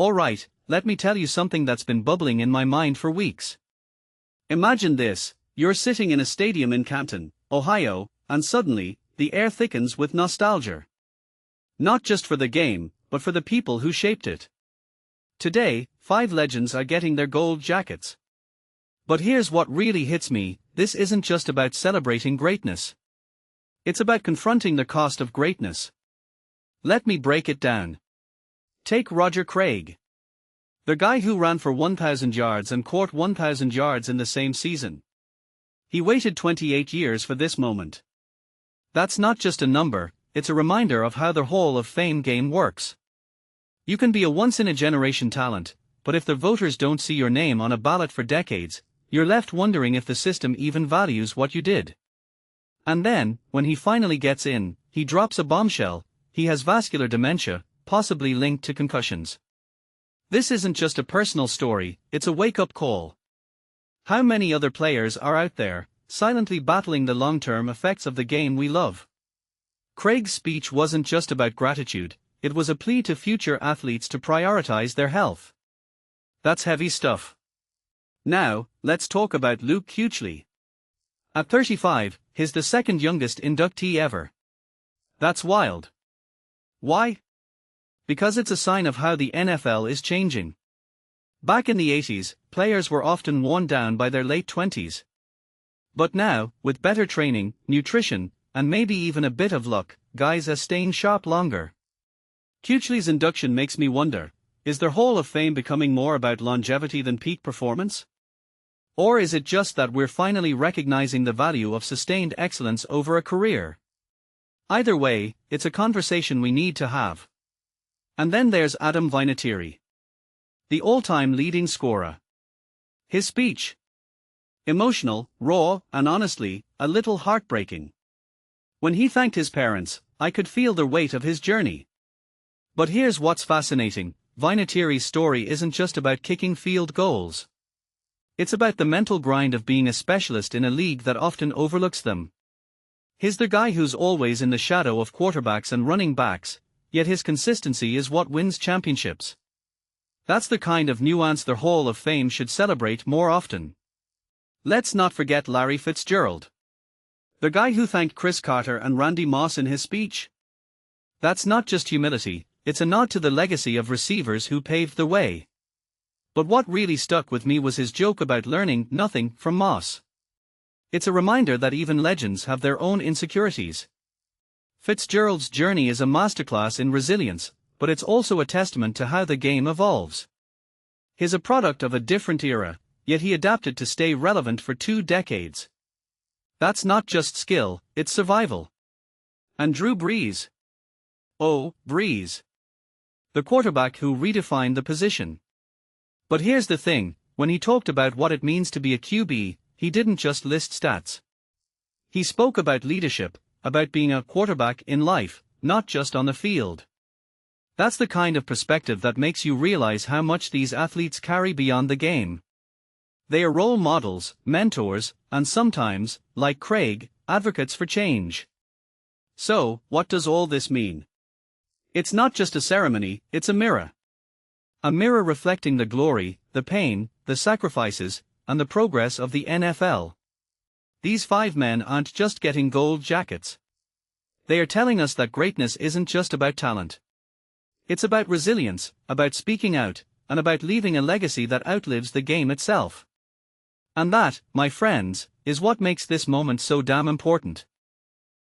Alright, let me tell you something that's been bubbling in my mind for weeks. Imagine this, you're sitting in a stadium in Canton, Ohio, and suddenly, the air thickens with nostalgia. Not just for the game, but for the people who shaped it. Today, 5 legends are getting their gold jackets. But here's what really hits me, this isn't just about celebrating greatness. It's about confronting the cost of greatness. Let me break it down. Take Roger Craig. The guy who ran for 1,000 yards and caught 1,000 yards in the same season. He waited 28 years for this moment. That's not just a number, it's a reminder of how the Hall of Fame game works. You can be a once-in-a-generation talent, but if the voters don't see your name on a ballot for decades, you're left wondering if the system even values what you did. And then, when he finally gets in, he drops a bombshell: he has vascular dementia, possibly linked to concussions. This isn't just a personal story, it's a wake-up call. How many other players are out there, silently battling the long-term effects of the game we love? Craig's speech wasn't just about gratitude, it was a plea to future athletes to prioritize their health. That's heavy stuff. Now, let's talk about Luke Kuechly. At 35, he's the second youngest inductee ever. That's wild. Why? Because it's a sign of how the NFL is changing. Back in the 80s, players were often worn down by their late 20s. But now, with better training, nutrition, and maybe even a bit of luck, guys are staying sharp longer. Kuechly's induction makes me wonder, is their Hall of Fame becoming more about longevity than peak performance? Or is it just that we're finally recognizing the value of sustained excellence over a career? Either way, it's a conversation we need to have. And then there's Adam Vinatieri, the all-time leading scorer. His speech: emotional, raw, and honestly, a little heartbreaking. When he thanked his parents, I could feel the weight of his journey. But here's what's fascinating, Vinatieri's story isn't just about kicking field goals. It's about the mental grind of being a specialist in a league that often overlooks them. He's the guy who's always in the shadow of quarterbacks and running backs, yet his consistency is what wins championships. That's the kind of nuance the Hall of Fame should celebrate more often. Let's not forget Larry Fitzgerald, the guy who thanked Chris Carter and Randy Moss in his speech. That's not just humility, it's a nod to the legacy of receivers who paved the way. But what really stuck with me was his joke about learning nothing from Moss. It's a reminder that even legends have their own insecurities. Fitzgerald's journey is a masterclass in resilience, but it's also a testament to how the game evolves. He's a product of a different era, yet he adapted to stay relevant for 2 decades. That's not just skill, it's survival. And Drew Brees. Oh, Brees. The quarterback who redefined the position. But here's the thing, when he talked about what it means to be a QB, he didn't just list stats. He spoke about leadership, about being a quarterback in life, not just on the field. That's the kind of perspective that makes you realize how much these athletes carry beyond the game. They are role models, mentors, and sometimes, like Craig, advocates for change. So, what does all this mean? It's not just a ceremony, it's a mirror. A mirror reflecting the glory, the pain, the sacrifices, and the progress of the NFL. These 5 men aren't just getting gold jackets. They are telling us that greatness isn't just about talent. It's about resilience, about speaking out, and about leaving a legacy that outlives the game itself. And that, my friends, is what makes this moment so damn important.